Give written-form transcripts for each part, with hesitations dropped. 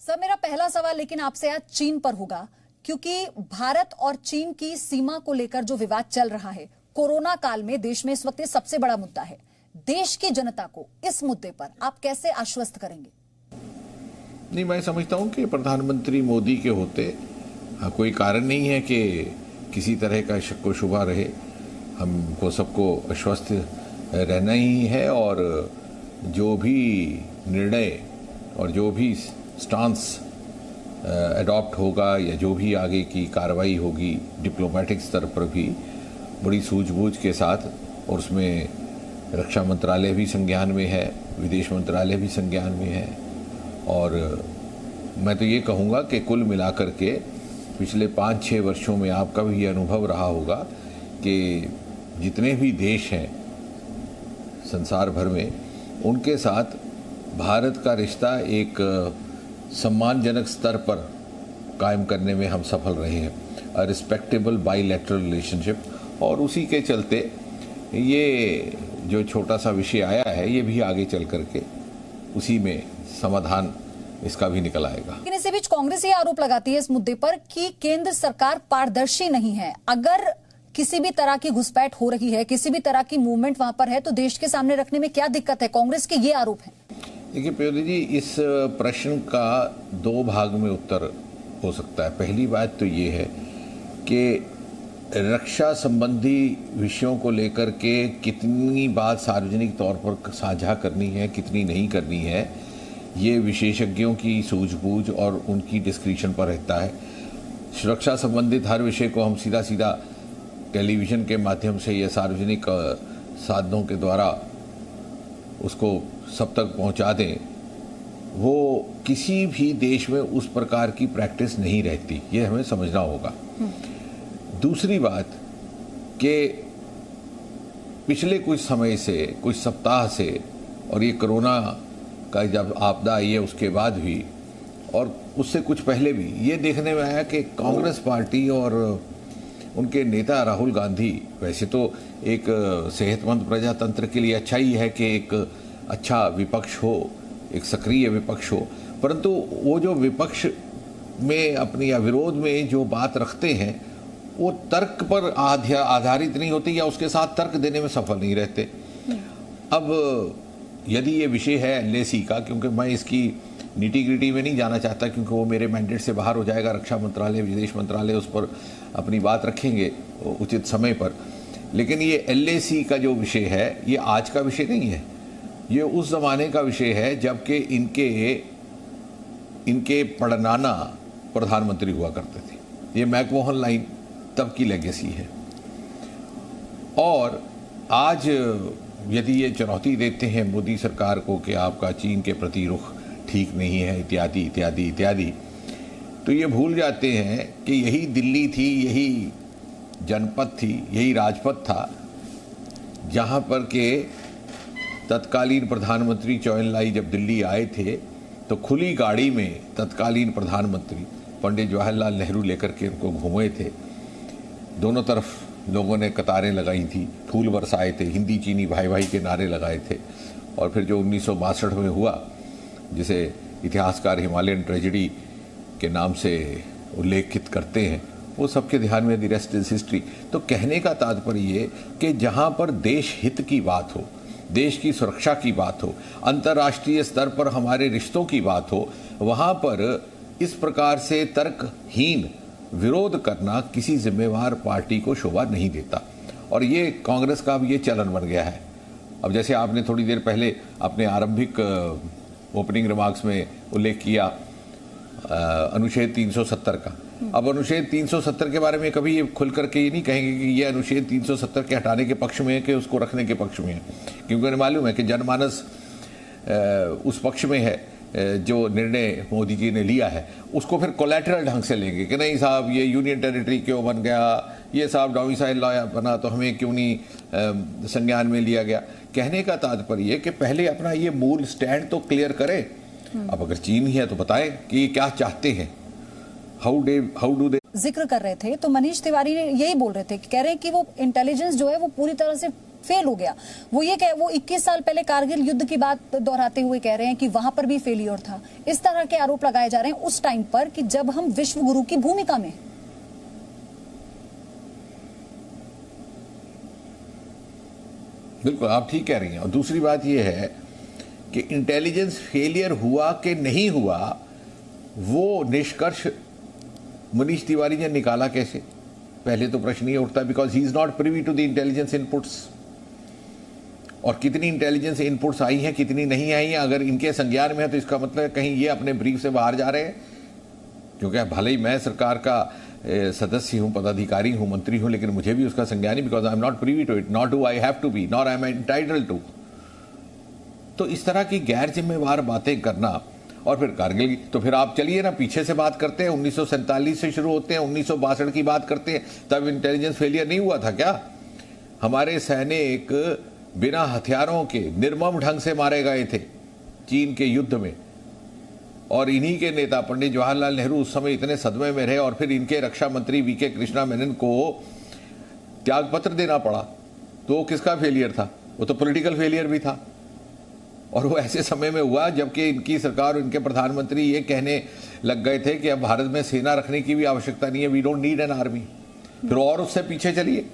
Sir, मेरा पहला सवाल लेकिन आपसे आज चीन पर होगा, क्योंकि भारत और चीन की सीमा को लेकर जो विवाद चल रहा है कोरोना काल में देश में इस वक्त ये सबसे बड़ा मुद्दा है। देश की जनता को इस मुद्दे पर आप कैसे आश्वस्त करेंगे? नहीं, मैं समझता हूं कि प्रधानमंत्री मोदी के होते कोई कारण नहीं है कि किसी तरह का शक व शुबा रहे। हमको सबको आश्वस्त रहना ही है और जो भी निर्णय और जो भी स्टांस अडॉप्ट होगा या जो भी आगे की कार्रवाई होगी डिप्लोमेटिक स्तर पर भी बड़ी सूझबूझ के साथ, और उसमें रक्षा मंत्रालय भी संज्ञान में है, विदेश मंत्रालय भी संज्ञान में है। और मैं तो ये कहूँगा कि कुल मिलाकर के पिछले 5-6 वर्षों में आपका भी ये अनुभव रहा होगा कि जितने भी देश हैं संसार भर में, उनके साथ भारत का रिश्ता एक सम्मानजनक स्तर पर कायम करने में हम सफल रहे हैं, अ रिस्पेक्टेबल बाईलैटरल रिलेशनशिप। और उसी के चलते ये जो छोटा सा विषय आया है ये भी आगे चल करके उसी में समाधान इसका भी निकल आएगा। लेकिन इसी बीच कांग्रेस ये आरोप लगाती है इस मुद्दे पर कि केंद्र सरकार पारदर्शी नहीं है। अगर किसी भी तरह की घुसपैठ हो रही है, किसी भी तरह की मूवमेंट वहां पर है, तो देश के सामने रखने में क्या दिक्कत है? कांग्रेस के ये आरोप है। देखिए प्रियोदी जी, इस प्रश्न का 2 भाग में उत्तर हो सकता है। पहली बात तो ये है कि रक्षा संबंधी विषयों को लेकर के कितनी बात सार्वजनिक तौर पर साझा करनी है, कितनी नहीं करनी है, ये विशेषज्ञों की सूझबूझ और उनकी डिस्क्रिप्शन पर रहता है। सुरक्षा संबंधित हर विषय को हम सीधा सीधा टेलीविज़न के माध्यम से या सार्वजनिक साधनों के द्वारा उसको सब तक पहुंचा दें, वो किसी भी देश में उस प्रकार की प्रैक्टिस नहीं रहती, ये हमें समझना होगा। दूसरी बात कि पिछले कुछ समय से, कुछ सप्ताह से, और ये कोरोना का जब आपदा आई है उसके बाद भी और उससे कुछ पहले भी ये देखने में आया कि कांग्रेस पार्टी और उनके नेता राहुल गांधी, वैसे तो एक सेहतमंद प्रजातंत्र के लिए अच्छा ही है कि एक अच्छा विपक्ष हो, एक सक्रिय विपक्ष हो, परंतु वो जो विपक्ष में अपनी या विरोध में जो बात रखते हैं वो तर्क पर आधारित नहीं होती या उसके साथ तर्क देने में सफल नहीं रहते। अब यदि ये विषय है एलएसी का, क्योंकि मैं इसकी निटी ग्रिटी में नहीं जाना चाहता क्योंकि वो मेरे मैंडेट से बाहर हो जाएगा, रक्षा मंत्रालय, विदेश मंत्रालय उस पर अपनी बात रखेंगे उचित समय पर। लेकिन ये एलएसी का जो विषय है ये आज का विषय नहीं है, ये उस ज़माने का विषय है जबकि इनके पड़नाना प्रधानमंत्री हुआ करते थे। ये मैकमोहन लाइन तब की लेगेसी है। और आज यदि ये चुनौती देते हैं मोदी सरकार को कि आपका चीन के प्रति रुख ठीक नहीं है, इत्यादि इत्यादि इत्यादि, तो ये भूल जाते हैं कि यही दिल्ली थी, यही जनपद थी, यही राजपथ था जहाँ पर के तत्कालीन प्रधानमंत्री चौनलाई जब दिल्ली आए थे तो खुली गाड़ी में तत्कालीन प्रधानमंत्री पंडित जवाहरलाल नेहरू लेकर के उनको घूमे थे। दोनों तरफ लोगों ने कतारें लगाई थी, फूल बरसाए थे, हिंदी चीनी भाई भाई के नारे लगाए थे। और फिर जो 1962 में हुआ, जिसे इतिहासकार हिमालयन ट्रेजेडी के नाम से उल्लेखित करते हैं, वो सबके ध्यान में, द रेस्ट इज हिस्ट्री। तो कहने का तात्पर्य ये कि जहाँ पर देश हित की बात हो, देश की सुरक्षा की बात हो, अंतर्राष्ट्रीय स्तर पर हमारे रिश्तों की बात हो, वहाँ पर इस प्रकार से तर्कहीन विरोध करना किसी जिम्मेवार पार्टी को शोभा नहीं देता। और ये कांग्रेस का अब ये चलन बन गया है। अब जैसे आपने थोड़ी देर पहले अपने आरंभिक ओपनिंग रिमार्क्स में उल्लेख किया अनुच्छेद 370 का। अब अनुच्छेद 370 के बारे में कभी ये खुल करके ये नहीं कहेंगे कि ये अनुच्छेद 370 के हटाने के पक्ष में है कि उसको रखने के पक्ष में है, क्योंकि उन्हें मालूम है कि जनमानस उस पक्ष में है जो निर्णय मोदी जी ने लिया है, उसको फिर कोलैटरल ढंग से लेंगे कि नहीं साहब ये यूनियन टेरिटरी क्यों बन गया, ये साहब डोमिसाइल लॉ बना तो हमें क्यों नहीं संज्ञान में लिया गया। कहने का तात्पर्य ये कि पहले अपना ये मूल स्टैंड तो क्लियर करें। अब अगर चीन ही है तो बताएं कि ये क्या चाहते हैं, हाउ डू दे। जिक्र कर रहे थे तो मनीष तिवारी ने यही बोल रहे थे कि कह रहे हैं कि वो इंटेलिजेंस जो है वो पूरी तरह से फेल हो गया। वो 21 साल पहले कारगिल युद्ध की बात दोहराते हुए कह रहे हैं कि वहां पर भी फेलियर था। इस तरह के आरोप लगाए जा रहे हैं उस टाइम पर कि जब हम विश्व गुरु की भूमिका में। बिल्कुल आप ठीक कह रही हैं। और दूसरी बात यह है कि इंटेलिजेंस फेलियर हुआ कि नहीं हुआ, वो निष्कर्ष मनीष तिवारी ने निकाला कैसे? पहले तो प्रश्न ये उठता, because he is not privy to the intelligence inputs. और कितनी इंटेलिजेंस इनपुट्स आई हैं, कितनी नहीं आई हैं, अगर इनके संज्ञान में है तो इसका मतलब कहीं ये अपने ब्रीफ से बाहर जा रहे हैं। क्योंकि भले ही मैं सरकार का सदस्य हूं, पदाधिकारी हूं, मंत्री हूं, लेकिन मुझे भी उसका संज्ञान नहीं, because I am not privy to it, not do I have to be, nor I am entitled to. तो इस तरह की गैर जिम्मेवार बातें करना, और फिर कारगिल की, तो फिर आप चलिए ना पीछे से बात करते हैं, 1947 से शुरू होते हैं, 1962 की बात करते हैं, तब इंटेलिजेंस फेलियर नहीं हुआ था क्या? हमारे सैनिक बिना हथियारों के निर्मम ढंग से मारे गए थे चीन के युद्ध में, और इन्हीं के नेता पंडित जवाहरलाल नेहरू उस समय इतने सदमे में रहे, और फिर इनके रक्षा मंत्री वी के कृष्णा मेनन को त्यागपत्र देना पड़ा। तो वो किसका फेलियर था? वो तो पॉलिटिकल फेलियर भी था। और वो ऐसे समय में हुआ जबकि इनकी सरकार और इनके प्रधानमंत्री ये कहने लग गए थे कि अब भारत में सेना रखने की भी आवश्यकता नहीं है, we don't need an army. फिर और उससे पीछे चलिए,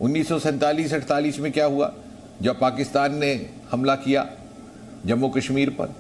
1947-48 में क्या हुआ, जब पाकिस्तान ने हमला किया जम्मू कश्मीर पर,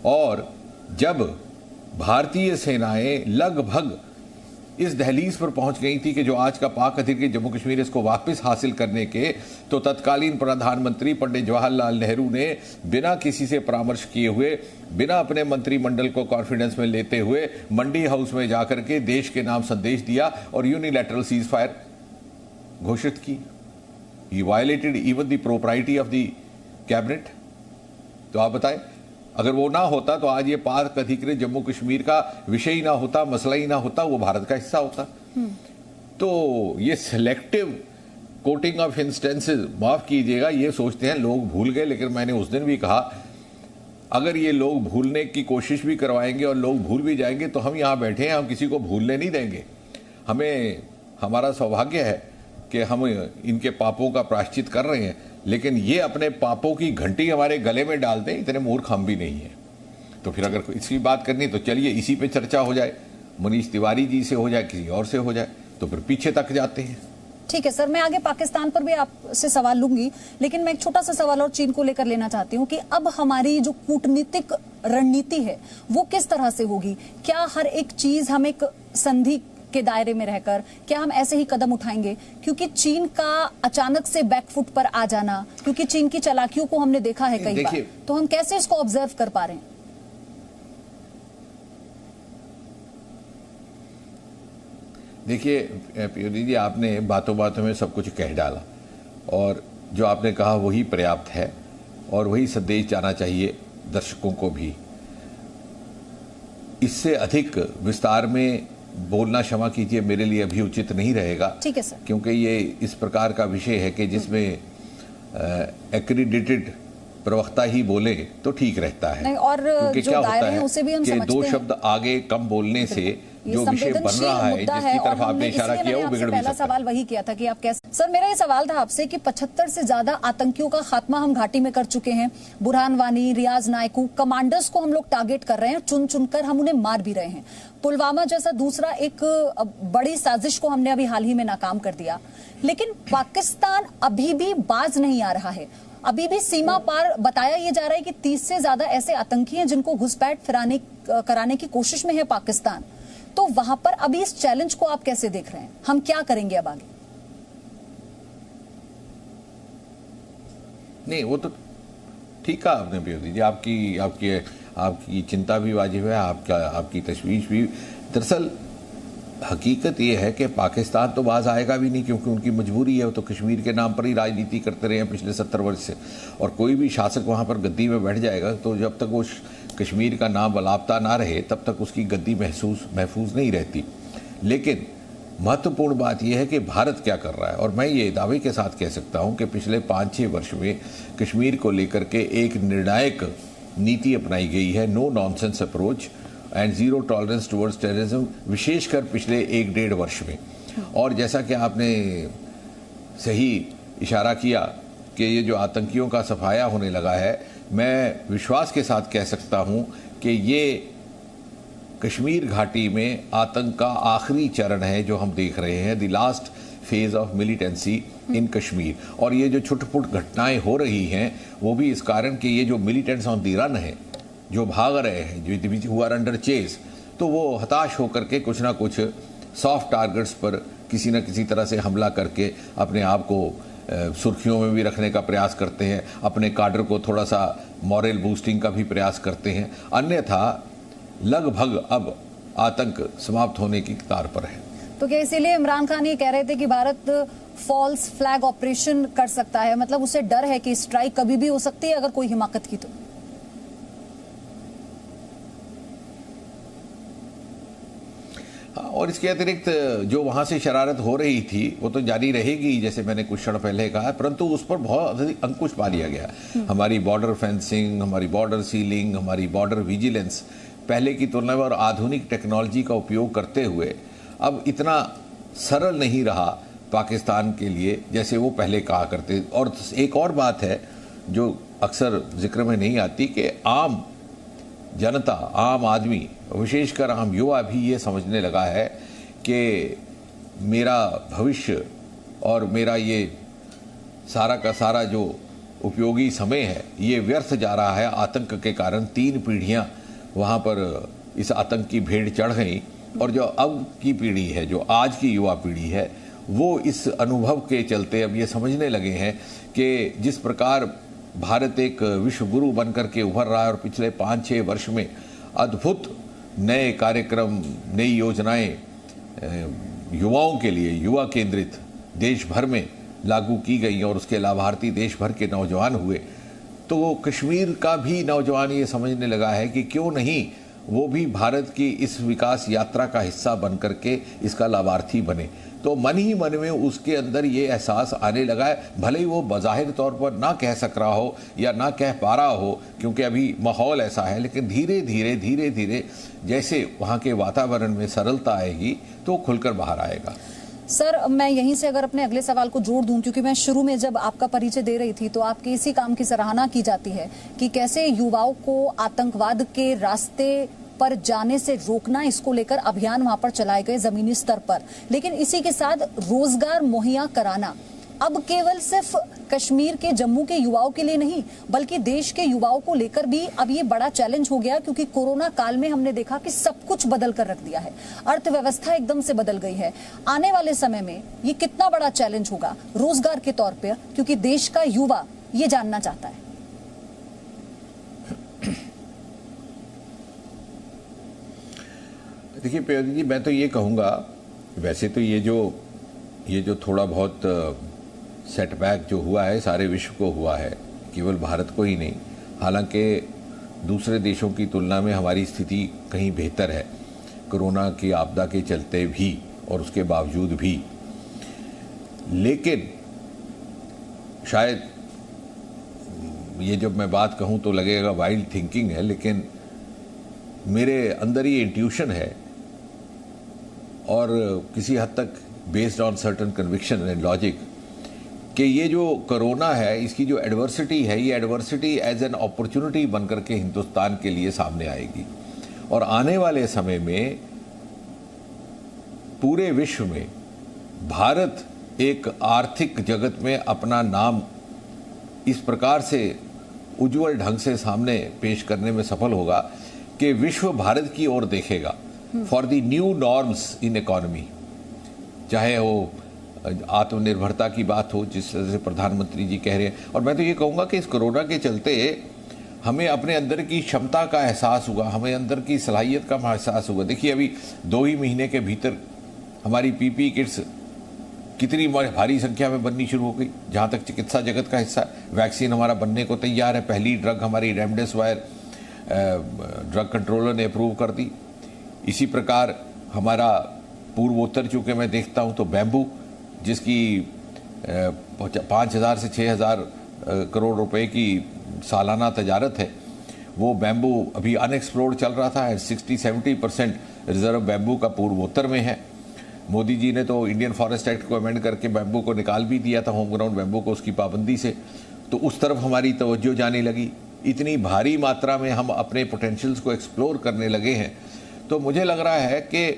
और जब भारतीय सेनाएं लगभग इस दहलीज पर पहुंच गई थी कि जो आज का पाक अधिकृत जम्मू कश्मीर, इसको वापस हासिल करने के, तो तत्कालीन प्रधानमंत्री पंडित जवाहरलाल नेहरू ने बिना किसी से परामर्श किए हुए, बिना अपने मंत्रिमंडल को कॉन्फिडेंस में लेते हुए मंडी हाउस में जाकर के देश के नाम संदेश दिया और यूनिलैटरल सीज फायर घोषित की। He violated even the propriety of the cabinet. तो आप बताएं, अगर वो ना होता तो आज ये पाक अधिकृत जम्मू कश्मीर का विषय ही ना होता, मसला ही ना होता, वो भारत का हिस्सा होता। तो ये सिलेक्टिव कोटिंग ऑफ इंस्टेंसेस, माफ कीजिएगा, ये सोचते हैं लोग भूल गए, लेकिन मैंने उस दिन भी कहा अगर ये लोग भूलने की कोशिश भी करवाएंगे और लोग भूल भी जाएंगे तो हम यहाँ बैठे हैं, हम किसी को भूलने नहीं देंगे। हमें, हमारा सौभाग्य है कि हम इनके पापों का प्रायश्चित कर रहे हैं, लेकिन ये अपने पापों की घंटी हमारे गले में डाल दें, इतने मूर्ख हम भी नहीं है। तो फिर अगर इसकी बात करनी तो चलिए इसी पे चर्चा हो जाए, मनीष तिवारी जी से हो जाए, किसी और से हो जाए, तो फिर पीछे तक जाते हैं। ठीक है सर, मैं आगे पाकिस्तान पर भी आपसे सवाल लूंगी, लेकिन मैं एक छोटा सा सवाल और चीन को लेकर लेना चाहती हूं कि अब हमारी जो कूटनीतिक रणनीति है वो किस तरह से होगी? क्या हर एक चीज हम एक संधि के दायरे में रहकर, क्या हम ऐसे ही कदम उठाएंगे? क्योंकि चीन का अचानक से बैकफुट पर आ जाना, क्योंकि चीन की चालाकियों को हमने देखा है कई बार, तो हम कैसे इसको ऑब्जर्व कर पा रहे हैं? देखिए पीयूष जी, आपने बातों बातों में सब कुछ कह डाला, और जो आपने कहा वही पर्याप्त है, और वही संदेश जाना चाहिए दर्शकों को भी। इससे अधिक विस्तार में बोलना, क्षमा कीजिए, मेरे लिए अभी उचित नहीं रहेगा। ठीक है सर। क्योंकि ये इस प्रकार का विषय है कि जिसमें एक्रीडिटेड प्रवक्ता ही बोले तो ठीक रहता है। नहीं, और क्योंकि जो क्या होता है उसे भी हम कि समझते दो हैं। शब्द आगे कम बोलने से जो विषय बन रहा है, जिसकी तरफ आपने इशारा किया, वो बिगड़ भी सकता है। सवाल वही किया था कि आप कैसे। सर, मेरा ये सवाल था आपसे कि 75 से ज्यादा आतंकियों का खात्मा हम घाटी में कर चुके हैं। बुरहान वानी, रियाज नायकू, कमांडर्स को हम लोग टारगेट कर रहे हैं, चुन चुनकर हम उन्हें मार भी रहे हैं। पुलवामा जैसा दूसरा एक बड़ी साजिश को हमने अभी हाल ही में नाकाम कर दिया, लेकिन पाकिस्तान अभी भी बाज नहीं आ रहा है। अभी भी सीमा पार बताया यह जा रहा है कि 30 से ज्यादा ऐसे आतंकी हैं जिनको घुसपैठ कराने की कोशिश में है पाकिस्तान। तो वहां पर अभी इस चैलेंज को आप कैसे देख रहे हैं? हम क्या करेंगे अब आगे? नहीं, वो तो ठीक कहा आपने पीयूष जी, आपकी चिंता भी वाजिब है, आपकी तशवीश भी। दरअसल हकीकत ये है कि पाकिस्तान तो बाज आएगा भी नहीं, क्योंकि उनकी मजबूरी है, वो तो कश्मीर के नाम पर ही राजनीति करते रहे हैं पिछले 70 वर्ष से, और कोई भी शासक वहाँ पर गद्दी में बैठ जाएगा तो जब तक वो कश्मीर का नाम अलापता ना रहे तब तक उसकी गद्दी महफूज नहीं रहती। लेकिन महत्वपूर्ण बात यह है कि भारत क्या कर रहा है, और मैं ये दावे के साथ कह सकता हूँ कि पिछले 5-6 वर्ष में कश्मीर को लेकर के एक निर्णायक नीति अपनाई गई है, no nonsense approach and zero tolerance towards terrorism, विशेषकर पिछले 1-1.5 वर्ष में। और जैसा कि आपने सही इशारा किया कि ये जो आतंकियों का सफाया होने लगा है, मैं विश्वास के साथ कह सकता हूं कि ये कश्मीर घाटी में आतंक का आखिरी चरण है जो हम देख रहे हैं, the last phase of militancy in Kashmir. और ये जो छुटपुट घटनाएं हो रही हैं वो भी इस कारण कि ये जो मिलिटेंट्स ऑन द रन है, जो भाग रहे हैं, जो हु आर अंडर चेस, तो वो हताश होकर के कुछ ना कुछ सॉफ्ट टारगेट्स पर किसी न किसी तरह से हमला करके अपने आप को सुर्खियों में भी रखने का प्रयास करते हैं, अपने काडर को थोड़ा सा मॉरल बूस्टिंग का भी प्रयास करते हैं। अन्यथा लगभग अब आतंक समाप्त होने की कतार पर है। तो क्या इसीलिए इमरान खान ये कह रहे थे कि भारत फॉल्स फ्लैग ऑपरेशन कर सकता है, मतलब उसे डर है कि स्ट्राइक कभी भी हो सकती है अगर कोई हिमाकत की तो? और इसके अतिरिक्त जो वहां से शरारत हो रही थी वो तो जारी रहेगी, जैसे मैंने कुछ क्षण पहले कहा, परंतु उस पर बहुत अधिक अंकुश पा लिया गया। हमारी बॉर्डर फेंसिंग, हमारी बॉर्डर सीलिंग, हमारी बॉर्डर विजिलेंस पहले की तुलना में और आधुनिक टेक्नोलॉजी का उपयोग करते हुए अब इतना सरल नहीं रहा पाकिस्तान के लिए जैसे वो पहले कहा करते। और एक और बात है जो अक्सर जिक्र में नहीं आती कि आम जनता, आम आदमी, विशेषकर आम युवा भी ये समझने लगा है कि मेरा भविष्य और मेरा ये सारा का सारा जो उपयोगी समय है ये व्यर्थ जा रहा है आतंक के कारण। 3 पीढ़ियां वहाँ पर इस आतंक की भेड़ चढ़ गई और जो अब की पीढ़ी है, जो आज की युवा पीढ़ी है, वो इस अनुभव के चलते अब ये समझने लगे हैं कि जिस प्रकार भारत एक विश्व गुरु बनकर के उभर रहा है और पिछले 5-6 वर्ष में अद्भुत नए कार्यक्रम, नई योजनाएं युवाओं के लिए, युवा केंद्रित देश भर में लागू की गई और उसके लाभार्थी देश भर के नौजवान हुए, तो कश्मीर का भी नौजवान ये समझने लगा है कि क्यों नहीं वो भी भारत की इस विकास यात्रा का हिस्सा बन करके इसका लाभार्थी बने। तो मन ही मन में उसके अंदर ये एहसास आने लगा है, भले ही वो बज़ाहिर तौर पर ना कह सक रहा हो या ना कह पा रहा हो क्योंकि अभी माहौल ऐसा है, लेकिन धीरे धीरे जैसे वहाँ के वातावरण में सरलता आएगी तो खुलकर बाहर आएगा। सर, मैं यहीं से अगर अपने अगले सवाल को जोड़ दूं, क्योंकि मैं शुरू में जब आपका परिचय दे रही थी तो आपके इसी काम की सराहना की जाती है कि कैसे युवाओं को आतंकवाद के रास्ते पर जाने से रोकना, इसको लेकर अभियान वहां पर चलाए गए जमीनी स्तर पर। लेकिन इसी के साथ रोजगार मुहैया कराना अब केवल सिर्फ कश्मीर के, जम्मू के युवाओं के लिए नहीं बल्कि देश के युवाओं को लेकर भी अब ये बड़ा चैलेंज हो गया, क्योंकि कोरोना काल में हमने देखा कि सब कुछ बदल कर रख दिया है, अर्थव्यवस्था एकदम से बदल गई है। आने वाले समय में ये कितना बड़ा चैलेंज होगा रोजगार के तौर पर, क्योंकि देश का युवा ये जानना चाहता है। देखिए प्रियंका जी, मैं तो ये कहूँगा, वैसे तो ये जो थोड़ा बहुत सेटबैक जो हुआ है सारे विश्व को हुआ है, केवल भारत को ही नहीं। हालांकि दूसरे देशों की तुलना में हमारी स्थिति कहीं बेहतर है कोरोना की आपदा के चलते भी और उसके बावजूद भी। लेकिन शायद ये जब मैं बात कहूँ तो लगेगा वाइल्ड थिंकिंग है, लेकिन मेरे अंदर ये इंट्यूशन है और किसी हद तक based on certain conviction and logic कि ये जो कोरोना है, इसकी जो एडवर्सिटी है, ये एडवर्सिटी एज एन अपॉर्चुनिटी बनकर के हिंदुस्तान के लिए सामने आएगी और आने वाले समय में पूरे विश्व में भारत एक आर्थिक जगत में अपना नाम इस प्रकार से उज्जवल ढंग से सामने पेश करने में सफल होगा कि विश्व भारत की ओर देखेगा for the new norms in economy. चाहे वो आत्मनिर्भरता की बात हो जिस तरह से प्रधानमंत्री जी कह रहे हैं, और मैं तो ये कहूँगा कि इस कोरोना के चलते हमें अपने अंदर की क्षमता का एहसास हुआ, हमें अंदर की सलाहियत का एहसास हुआ। देखिए अभी 2 ही महीने के भीतर हमारी पीपीई किट्स कितनी भारी संख्या में बननी शुरू हो गई। जहाँ तक चिकित्सा जगत का हिस्सा, वैक्सीन हमारा बनने को तैयार है। पहली ड्रग हमारी रेमडेसिविर ड्रग कंट्रोलर ने अप्रूव कर दी। इसी प्रकार हमारा पूर्वोत्तर, चूँकि मैं देखता हूँ तो बैम्बू, जिसकी 5,000 से 6,000 करोड़ रुपए की सालाना तजारत है, वो बैम्बू अभी अनएक्सप्लोर्ड चल रहा था। 60-70% रिजर्व बैम्बू का पूर्वोत्तर में है। मोदी जी ने तो इंडियन फॉरेस्ट एक्ट को अमेंड करके बैम्बू को निकाल भी दिया था, होम ग्राउंड बैम्बू को, उसकी पाबंदी से। तो उस तरफ हमारी तवज्जो जाने लगी। इतनी भारी मात्रा में हम अपने पोटेंशियल्स को एक्सप्लोर करने लगे हैं। तो मुझे लग रहा है कि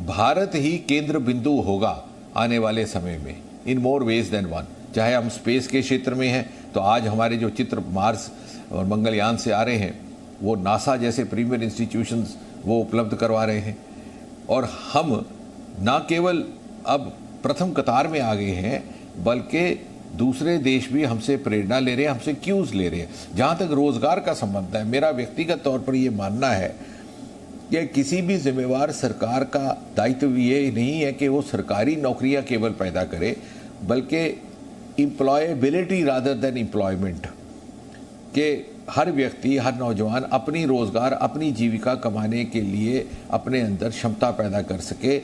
भारत ही केंद्र बिंदु होगा आने वाले समय में, इन मोर वेज देन वन। चाहे हम स्पेस के क्षेत्र में हैं, तो आज हमारे जो चित्र मार्स और मंगलयान से आ रहे हैं, वो नासा जैसे प्रीमियर इंस्टीट्यूशंस वो उपलब्ध करवा रहे हैं। और हम ना केवल अब प्रथम कतार में आ गए हैं, बल्कि दूसरे देश भी हमसे प्रेरणा ले रहे हैं, हमसे क्यूज ले रहे हैं। जहाँ तक रोजगार का संबंध है, मेरा व्यक्तिगत तौर पर ये मानना है कि किसी भी जिम्मेवार सरकार का दायित्व ये नहीं है कि वो सरकारी नौकरियां केवल पैदा करे, बल्कि एम्प्लॉयबिलिटी रादर देन एम्प्लॉयमेंट, के हर व्यक्ति, हर नौजवान अपनी रोजगार, अपनी जीविका कमाने के लिए अपने अंदर क्षमता पैदा कर सके।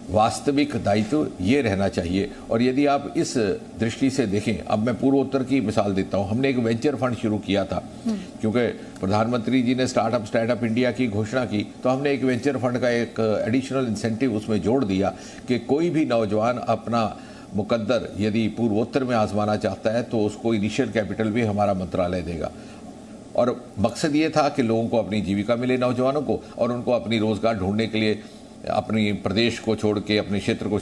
वास्तविक दायित्व ये रहना चाहिए। और यदि आप इस दृष्टि से देखें, अब मैं पूर्वोत्तर की मिसाल देता हूँ। हमने एक वेंचर फंड शुरू किया था, क्योंकि प्रधानमंत्री जी ने स्टार्टअप इंडिया की घोषणा की, तो हमने एक वेंचर फंड का एक एडिशनल इंसेंटिव उसमें जोड़ दिया कि कोई भी नौजवान अपना मुकद्दर यदि पूर्वोत्तर में आजमाना चाहता है तो उसको इनिशियल कैपिटल भी हमारा मंत्रालय देगा। और मकसद ये था कि लोगों को अपनी जीविका मिले, नौजवानों को, और उनको अपनी रोजगार ढूंढने के लिए अपने प्रदेश को छोड़ के, अपने क्षेत्र को